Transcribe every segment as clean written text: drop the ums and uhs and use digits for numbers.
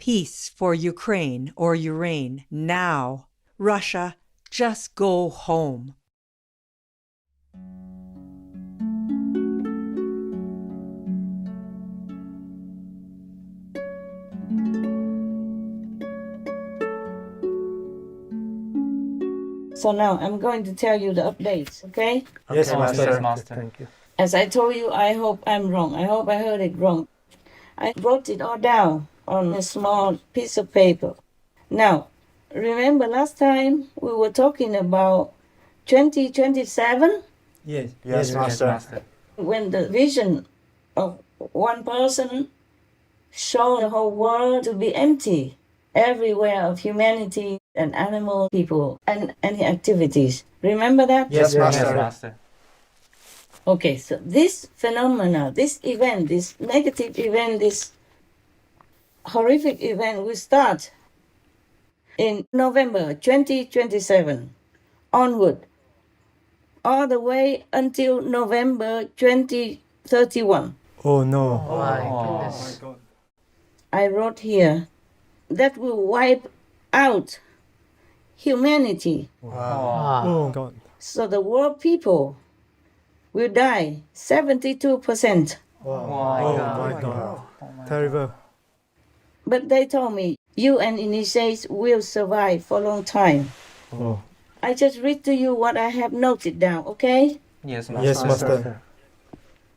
Peace for Ukraine or Ukraine now. Russia, just go home. So now I'm going to tell you the updates, okay? Yes, Okay, Master. Yes, Master. Thank you. As I told you, I hope I'm wrong. I hope I heard it wrong. I wrote it all down on a small piece of paper. Now, remember last time we were talking about 2027? Yes. Yes, Master. When the vision of one person showed the whole world to be empty, everywhere of humanity and animal people and any activities. Remember that? Yes, Yes, Master. Master. Okay, so this phenomena, this event, this negative event, this horrific event will start in November 2027 onward, all the way until November 2031. Oh no. My Oh. goodness. I wrote here that will wipe out humanity. Wow. Oh God. So the world people will die 72%. Oh Oh my God. Terrible. But they told me you and initiates will survive for a long time. Oh. I just read to you what I have noted down, okay? Yes, Master. Yes, Master.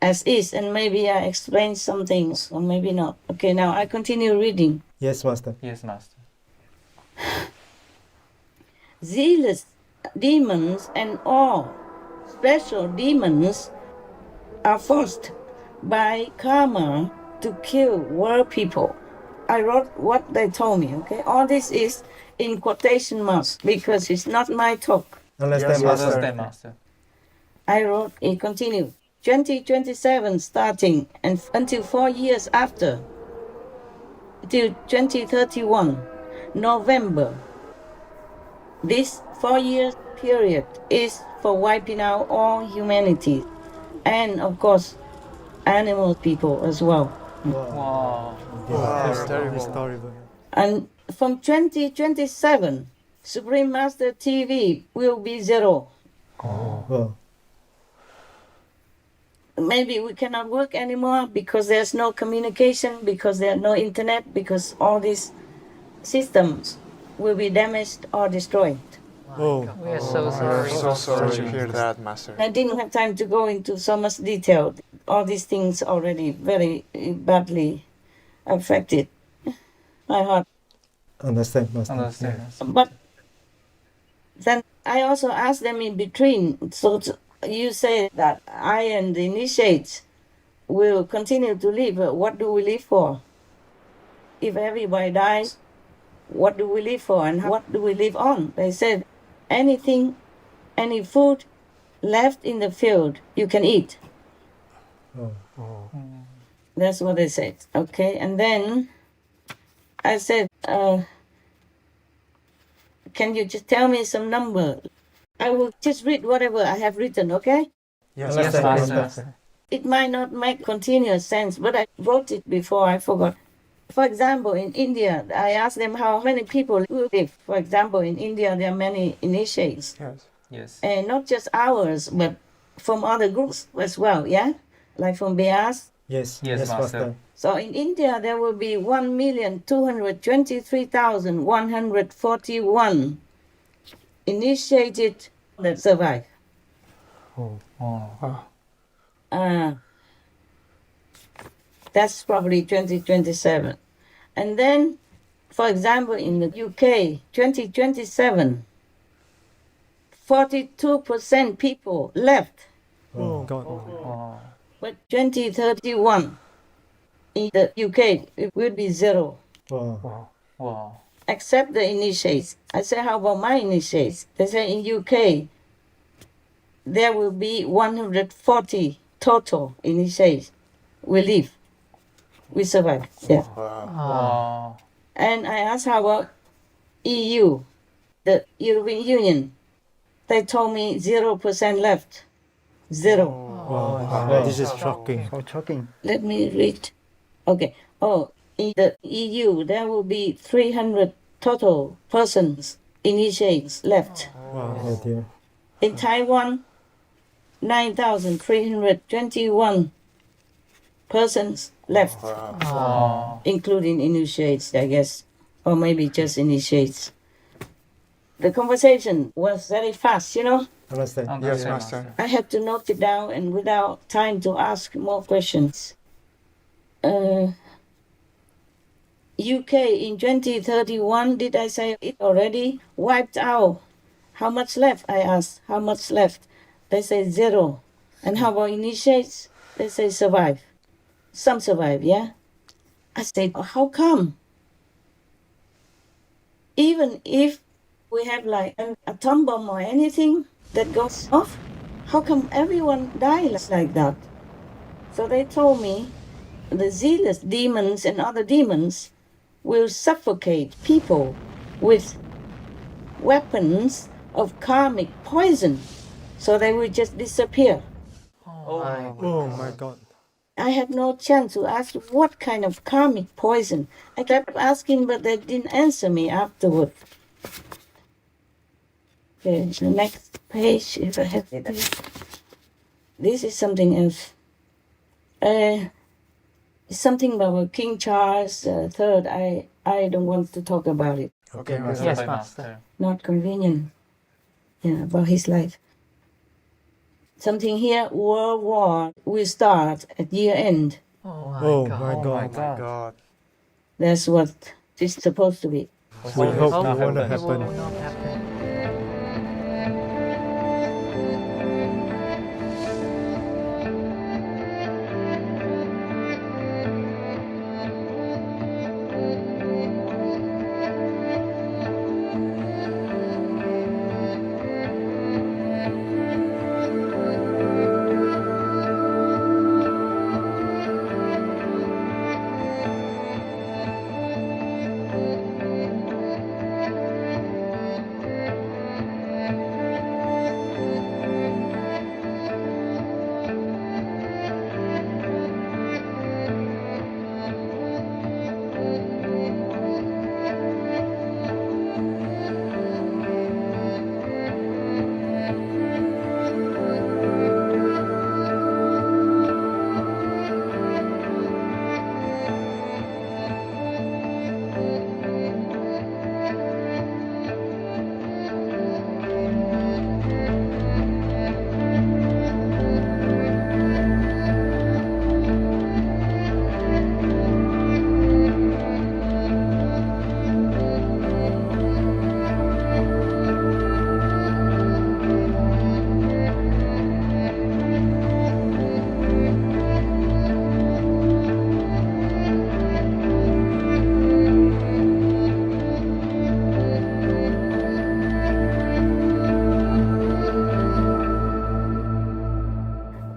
As is, and maybe I explain some things, or maybe not. Okay, now I continue reading. Yes, Master. Yes, Master. Zealous demons and all special demons are forced by karma to kill world people. I wrote what they told me, okay? All this is in quotation marks because it's not my talk. Understand, Yes, Master. Understand, Master. I wrote, it continued. 2027 starting and until 4 years after, till 2031, November. This 4 year period is for wiping out all humanity and, of course, animal people as well. Wow. That's terrible. It's terrible. And from 2027, Supreme Master TV will be zero. Oh. Maybe we cannot work anymore because there's no communication, because there's no internet, because all these systems will be damaged or destroyed. Oh. We are so sorry. So sorry to hear that, Master. I didn't have time to go into so much detail. All these things already very badly affected my heart. Understand, Master. Understand, Yeah. Master. But then I also asked them in between. So you say that I and the initiates will continue to live. What do we live for? If everybody dies, what do we live for and what do we live on? They said anything, any food left in the field you can eat. Oh. That's what they said. Okay, and then I said, can you just tell me some number? I will just read whatever I have written, okay? Yes, Understand, Master. It might not make continuous sense, but I wrote it before, I forgot. For example, in India, I asked them how many people will live. For example, in India, there are many initiates. Yes. Yes. And not just ours, but from other groups as well, yeah? Like from Beas. Yes. Yes, Yes, Master. Master. So in India, there will be 1,223,141 initiated that survive. Oh. That's probably 2027. And then, for example, in the UK, 2027, 42% people left. Oh God. Wow. But 2031, in the UK, it will be zero, Wow. Wow. except the initiates. I say, how about my initiates? They say in UK, there will be 140 total initiates. We live. We survive. Yeah. Wow. And I asked how about EU, the European Union. They told me 0% left. Zero. Wow. This is shocking. So shocking. Let me read. Okay. Oh, In the EU, there will be 300 total persons, initiates left. Oh dear. In Taiwan, 9,321 persons left, Wow. including initiates, I guess, or maybe just initiates. The conversation was very fast, you know. Understand. Yes, Understand, Master. I had to note it down and without time to ask more questions. UK in 2031, did I say it already? Wiped out. How much left? I asked. How much left? They say 0. And how about initiates? They say survive. Some survive, yeah? I said, how come? Even if we have like an atom bomb or anything that goes off, how come everyone dies like that? So they told me the zealous demons and other demons will suffocate people with weapons of karmic poison, so they will just disappear. Oh my. Oh my God. I had no chance to ask what kind of karmic poison. I kept asking, but they didn't answer me afterward. Okay, the next page, if I have it. This is something else. It's something about King Charles III. I don't want to talk about it. Okay, Master. Yes, Okay, Master. Not convenient. Yeah, about his life. Something here, World War will start at year end. Oh my Oh God. my Oh my God. God. God. That's what it's supposed to be. We Hope hope it's it not won't happen. It will happen. not happen.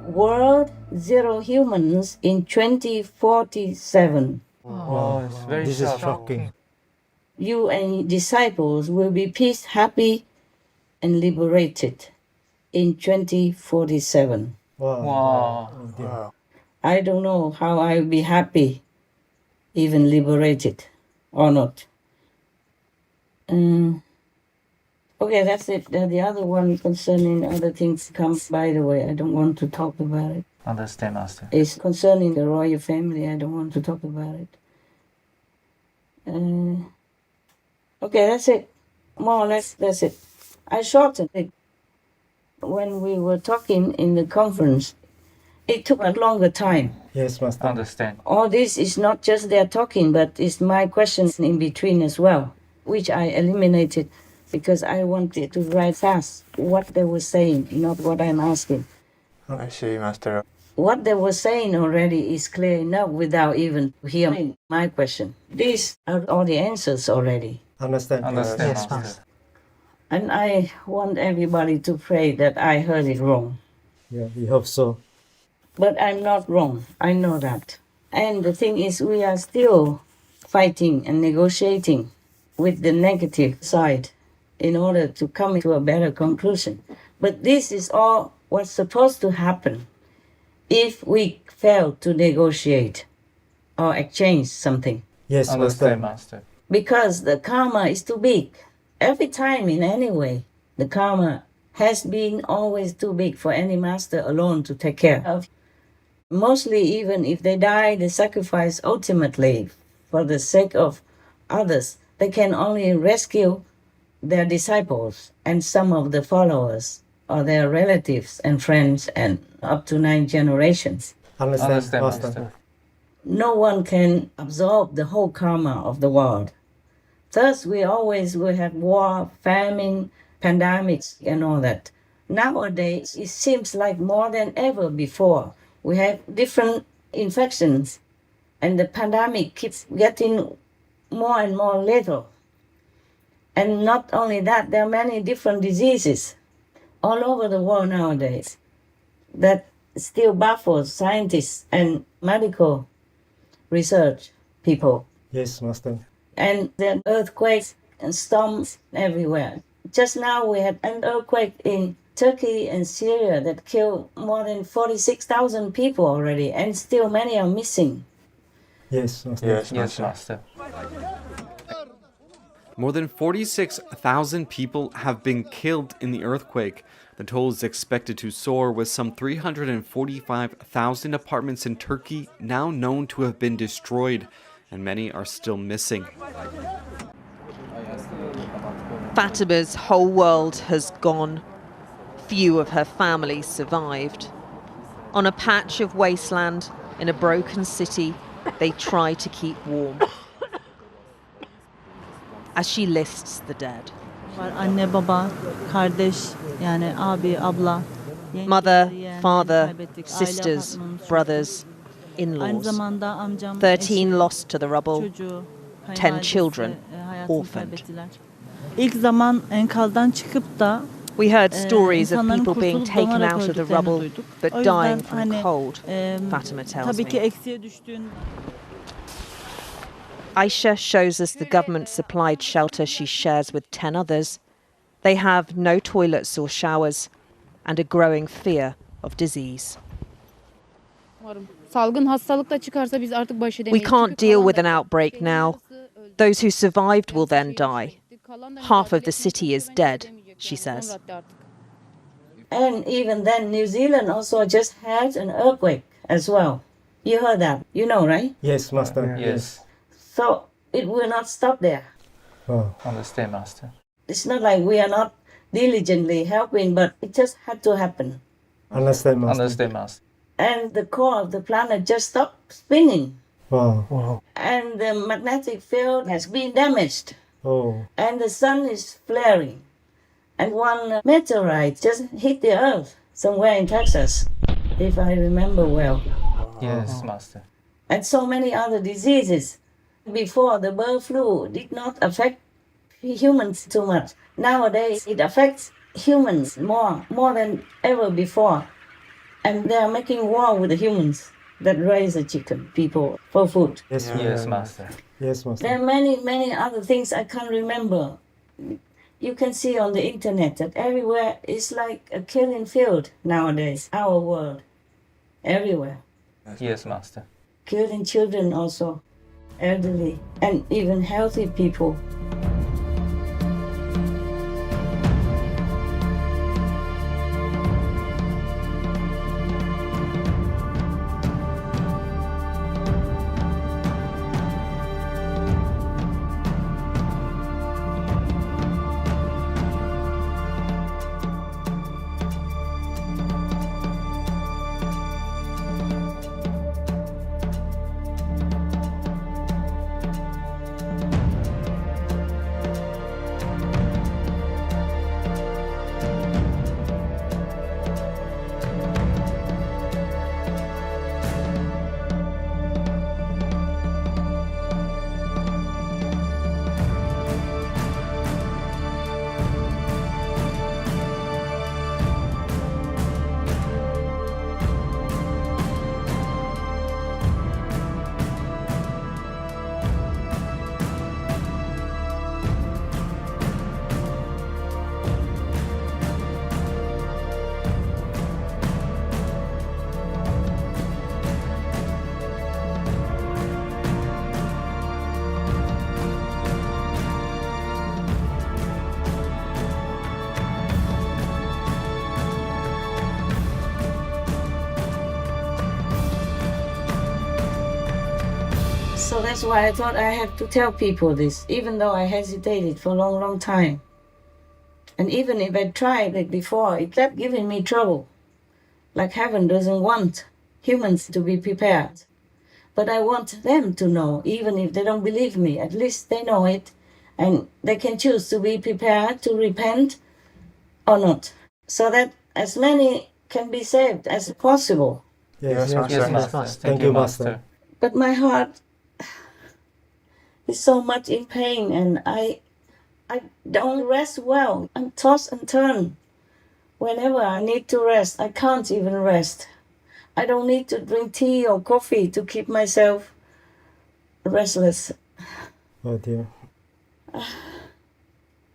World Zero Humans in 2047. Oh, it's very This is shocking. shocking. You and disciples will be peace, happy, and liberated in 2047. Wow. Wow. Oh dear. Wow. I don't know how I'll be happy, even liberated or not. Okay, that's it. The other one concerning other things comes, by the way, I don't want to talk about it. Understand, Master. It's concerning the royal family. I don't want to talk about it. Okay, that's it. More or less, that's it. I shortened it. When we were talking in the conference, it took a longer time. Yes, Master. Understand. All this is not just their talking, but it's my questions in between as well, which I eliminated because I wanted to write fast what they were saying, not what I'm asking. I see, Master. What they were saying already is clear enough without even hearing my question. These are all the answers already. Understand. Understand, Yes, Master. Master. And I want everybody to pray that I heard it wrong. Yeah, we hope so. But I'm not wrong. I know that. And the thing is, we are still fighting and negotiating with the negative side in order to come to a better conclusion. But this is all what's supposed to happen if we fail to negotiate or exchange something. Yes, Understand, Master. Master. Because the karma is too big. Every time in any way, the karma has been always too big for any master alone to take care of. Mostly, even if they die, they sacrifice ultimately for the sake of others. They can only rescue their disciples and some of the followers or their relatives and friends and up to 9 generations. Understand, Understand, Master. Master. No one can absorb the whole karma of the world. Thus, we always will have war, famine, pandemics, and all that. Nowadays, it seems like more than ever before, we have different infections, and the pandemic keeps getting more and more lethal. And not only that, there are many different diseases all over the world nowadays that still baffles scientists and medical research people. Yes, Master. And there are earthquakes and storms everywhere. Just now we had an earthquake in Turkey and Syria that killed more than 46,000 people already, and still many are missing. Yes, Master. Yes, Yes, Master. Master. More than 46,000 people have been killed in the earthquake. The toll is expected to soar, with some 345,000 apartments in Turkey now known to have been destroyed, and many are still missing. Fatima's whole world has gone. Few of her family survived. On a patch of wasteland in a broken city, they try to keep warm. As she lists the dead. Anne, baba, kardeş, yani abi, abla. Mother, yeğenleri father, kaybettik, aile sisters, apartmanımız brothers, Aynı in-laws. zamanda amcam, 13 eşi, lost to the rubble, çocuğu, 10 kayınvalidesi, children hayatını orphaned. kaybettiler. İlk zaman enkazdan çıkıp da We heard stories of insanların people being kurtulup taken donarak out of the öldüklerini rubble, duyduk. but O yüzden dying from hani, cold, Fatima tells tabii ki me. eksiye düştüğün Aisha shows us the government-supplied shelter she shares with 10 others. They have no toilets or showers and a growing fear of disease. Salgın hastalık da çıkarsa biz artık baş We edemeyiz. can't Çünkü deal kalan with da- an outbreak Şehrin now. yarısı öldü. Those who survived will then die. Kalan da Half of mücadele the city etmek is bence dead, edemeyecek she yani, son says. radde artık. And even then, New Zealand also just had an earthquake as well. You heard that, you know, right? Yes, Master. Yes. So it will not stop there. Oh, Understand, Master. It's not like we are not diligently helping, but it just had to happen. understand, Master. Understand, Master. And the core of the planet just stopped spinning. Wow. And the magnetic field has been damaged. Oh, And the sun is flaring. And one meteorite just hit the earth somewhere in Texas, if I remember well. Yes, Master. And so many other diseases. Before, the bird flu did not affect humans too much. Nowadays, it affects humans more than ever before. And they are making war with the humans that raise the chicken people for food. yes, Yes, Master. Yes, Master. There are many, many other things I can't remember. You can see on the internet that everywhere is like a killing field nowadays, our world. Everywhere. Yes, Master. Killing children also, elderly, and even healthy people. that's why I thought I had to tell people this, even though I hesitated for a long, long time. And even if I tried it before, it kept giving me trouble. Like heaven doesn't want humans to be prepared. But I want them to know, even if they don't believe me, at least they know it. And they can choose to be prepared to repent or not. So that as many can be saved as possible. Yes, Yes, Yes, Master. Master. Thank you, Master. But my heart is so much in pain, and I don't rest well. I'm tossed and turned. Whenever I need to rest, I can't even rest. I don't need to drink tea or coffee to keep myself restless. Oh dear.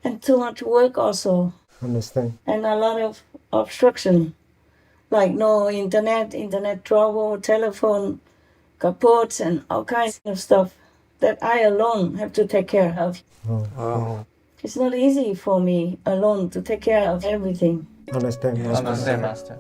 And too much work also, Understand. and a lot of obstruction, like no internet trouble, telephone kaput, and all kinds of stuff that I alone have to take care of. Oh. It's not easy for me alone to take care of everything. Understand, Master. Understand, Master.